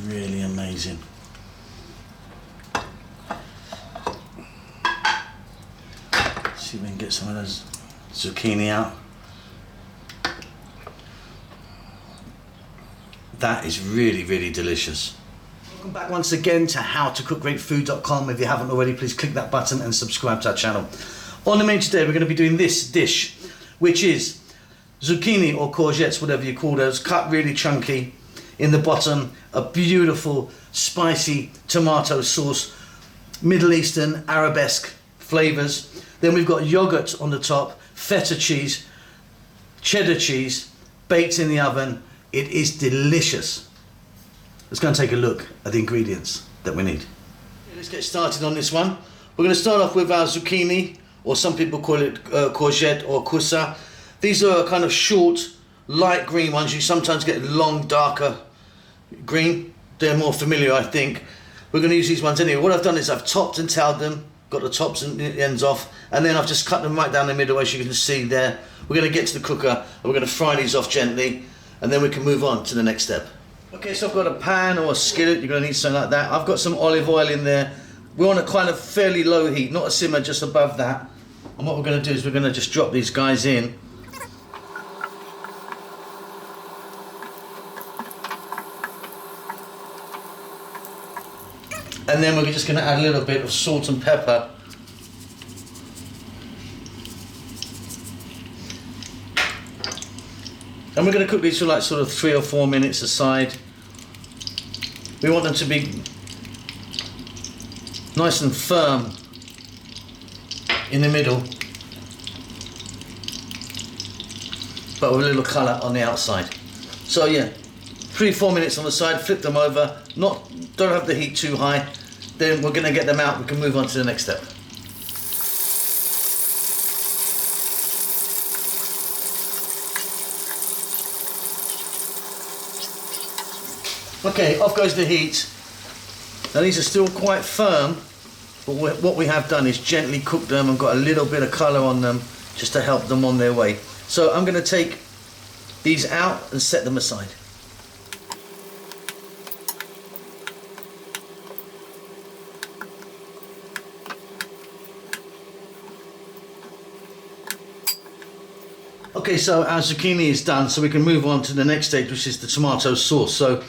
really amazing. See if we can get some of those zucchini out. That is really, really delicious. Welcome back once again to howtocookgreatfood.com. If you haven't already, please click that button and subscribe to our channel. On the menu today, we're going to be doing this dish, which is zucchini or courgettes, whatever you call those, cut really chunky. In the bottom, a beautiful, spicy tomato sauce, Middle Eastern, arabesque flavors. Then we've got yogurt on the top, feta cheese, cheddar cheese, baked in the oven. It is delicious. Let's go and take a look at the ingredients that we need. Let's get started on this one. We're going to start off with our zucchini, or some people call it courgette or kusa. These are kind of short, light green ones. You sometimes get long, darker green. They're more familiar, I think. We're going to use these ones anyway. What I've done is I've topped and tailed them, got the tops and the ends off, and then I've just cut them right down the middle, as you can see there. We're going to get to the cooker, and we're going to fry these off gently, and then we can move on to the next step. Okay, so I've got a pan or a skillet. You're going to need something like that. I've got some olive oil in there. We're on a kind of fairly low heat, not a simmer, just above that. And what we're going to do is we're going to just drop these guys in. And then we're just going to add a little bit of salt and pepper. And we're going to cook these for like sort of 3 or 4 minutes aside. We want them to be nice and firm in the middle, but with a little colour on the outside. So yeah, 3-4 minutes on the side, flip them over, don't have the heat too high. Then we're going to get them out, we can move on to the next step. Okay, off goes the heat. Now these are still quite firm, but what we have done is gently cook them and got a little bit of colour on them just to help them on their way. So I'm going to take these out and set them aside. Okay, so our zucchini is done, so we can move on to the next stage, which is the tomato sauce. So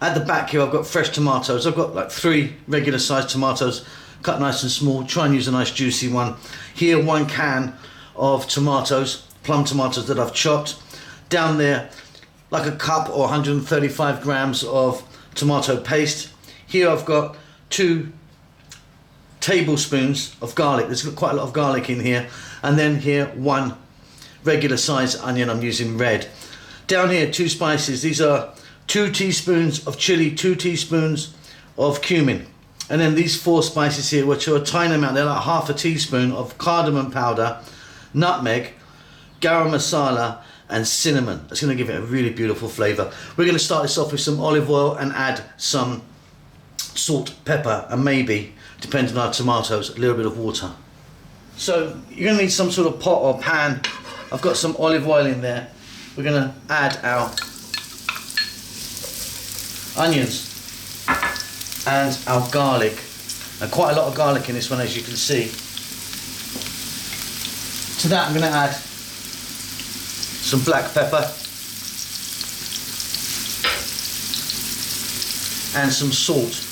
at the back here I've got fresh tomatoes. I've got like 3 regular sized tomatoes, cut nice and small. Try and use a nice juicy one. Here 1 can of tomatoes, plum tomatoes that I've chopped. Down there like a cup or 135 grams of tomato paste. Here I've got 2 tablespoons of garlic. There's quite a lot of garlic in here. And then here 1 regular size onion, I'm using red. Down here 2 spices. These are 2 teaspoons of chili, 2 teaspoons of cumin. And then these 4 spices here, which are a tiny amount, they're like half a teaspoon of cardamom powder, nutmeg, garam masala, and cinnamon. That's going to give it a really beautiful flavour. We're going to start this off with some olive oil and add some salt, pepper, and maybe, depending on our tomatoes, a little bit of water. So you're going to need some sort of pot or pan. I've got some olive oil in there. We're going to add our onions and our garlic, and quite a lot of garlic in this one, as you can see. To that I'm going to add some black pepper and some salt.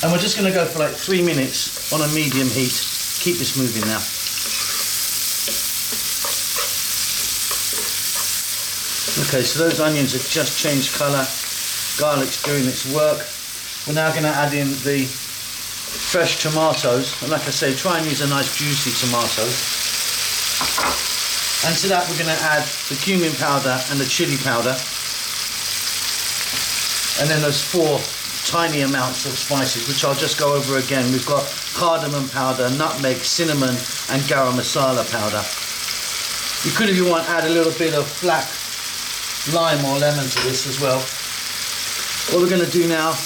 And we're just going to go for like 3 minutes on a medium heat. Keep this moving now. Okay, so those onions have just changed colour. Garlic's doing its work. We're now going to add in the fresh tomatoes. And like I say, try and use a nice juicy tomato. And to that we're going to add the cumin powder and the chili powder. And then those 4 tiny amounts of spices, which I'll just go over again. We've got cardamom powder, nutmeg, cinnamon, and garam masala powder. You could, if you want, add a little bit of black lime or lemon to this as well. What we're going to do now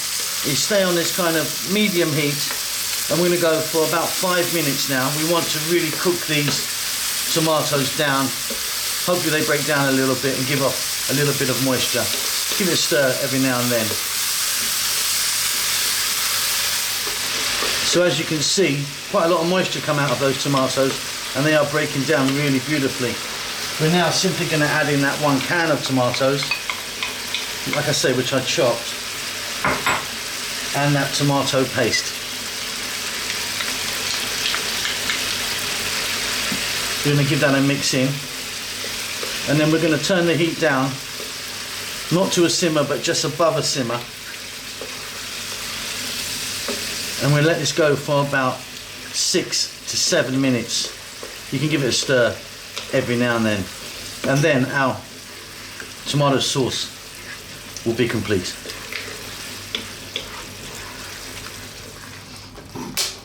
is stay on this kind of medium heat, and we're going to go for about 5 minutes now. We want to really cook these tomatoes down. Hopefully they break down a little bit and give off a little bit of moisture. Give it a stir every now and then. So as you can see, quite a lot of moisture come out of those tomatoes, and they are breaking down really beautifully. We're now simply going to add in that 1 can of tomatoes, like I say, which I chopped, and that tomato paste. We're going to give that a mix in, and then we're going to turn the heat down, not to a simmer but just above a simmer, and we'll let this go for about 6 to 7 minutes. You can give it a stir every now and then our tomato sauce will be complete.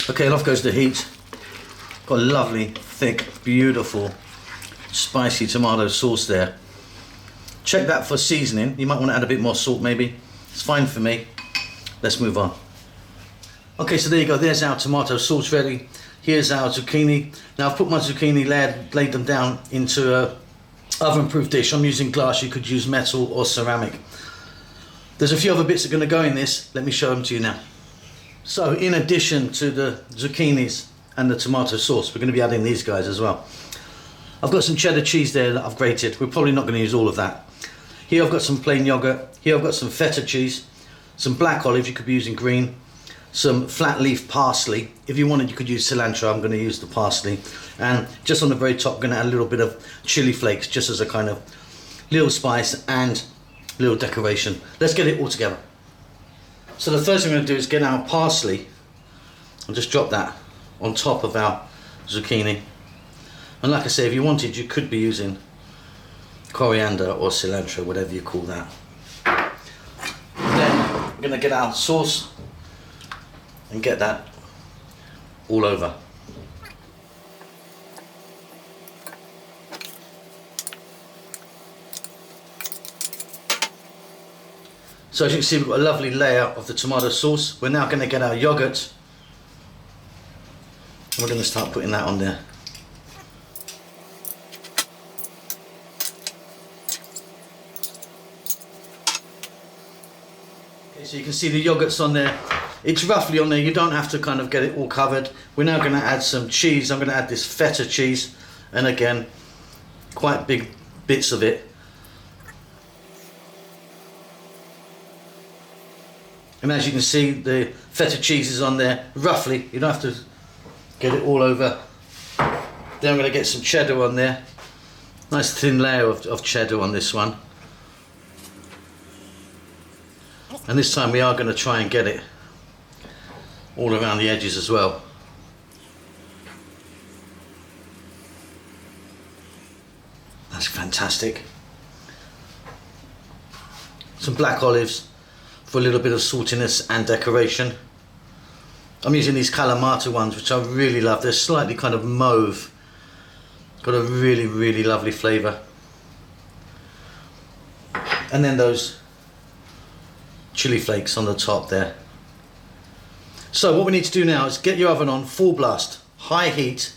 Okay, off goes the heat. Got a lovely, thick, beautiful, spicy tomato sauce there. Check that for seasoning. You might want to add a bit more salt maybe. It's fine for me. Let's move on. Okay, so there you go. There's our tomato sauce ready. Here's our zucchini. Now I've put my zucchini laid them down into a oven-proof dish. I'm using glass. You could use metal or ceramic. There's a few other bits that are going to go in this. Let me show them to you now. So in addition to the zucchinis and the tomato sauce, we're going to be adding these guys as well. I've got some cheddar cheese there that I've grated. We're probably not going to use all of that. Here I've got some plain yogurt. Here I've got some feta cheese, some black olive, you could be using green, some flat leaf parsley. If you wanted, you could use cilantro. I'm going to use the parsley. And just on the very top, I'm going to add a little bit of chili flakes, just as a kind of little spice and little decoration. Let's get it all together. So the first thing I'm going to do is get our parsley and just drop that on top of our zucchini. And like I say, if you wanted, you could be using coriander or cilantro, whatever you call that. Then we're going to get our sauce and get that all over. So as you can see, we've got a lovely layer of the tomato sauce. We're now going to get our yogurt, and we're going to start putting that on there. Okay, so you can see the yogurt's on there. It's roughly on there. You don't have to kind of get it all covered. We're now going to add some cheese. I'm going to add this feta cheese, and again, quite big bits of it. And as you can see, the feta cheese is on there, roughly. You don't have to get it all over. Then I'm going to get some cheddar on there. Nice thin layer of cheddar on this one. And this time we are going to try and get it all around the edges as well. That's fantastic. Some black olives for a little bit of saltiness and decoration. I'm using these Kalamata ones, which I really love. They're slightly kind of mauve. Got a really, really lovely flavour. And then those chili flakes on the top there. So what we need to do now is get your oven on full blast, high heat.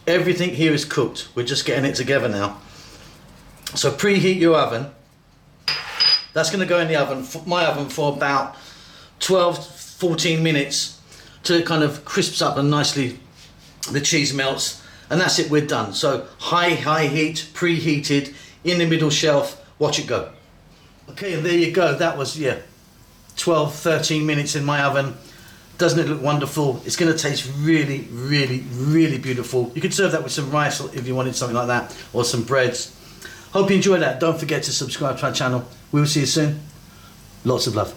Everything here is cooked. We're just getting it together now. So preheat your oven. That's going to go in the oven, my oven, for about 12-14 minutes till it kind of crisps up and nicely the cheese melts, and that's it, we're done. So high heat, preheated, in the middle shelf, watch it go. Okay, and there you go. That was 12-13 minutes in my oven. Doesn't it look wonderful? It's going to taste really, really, really beautiful. You could serve that with some rice if you wanted something like that, or some breads. Hope you enjoyed that. Don't forget to subscribe to our channel. We will see you soon. Lots of love.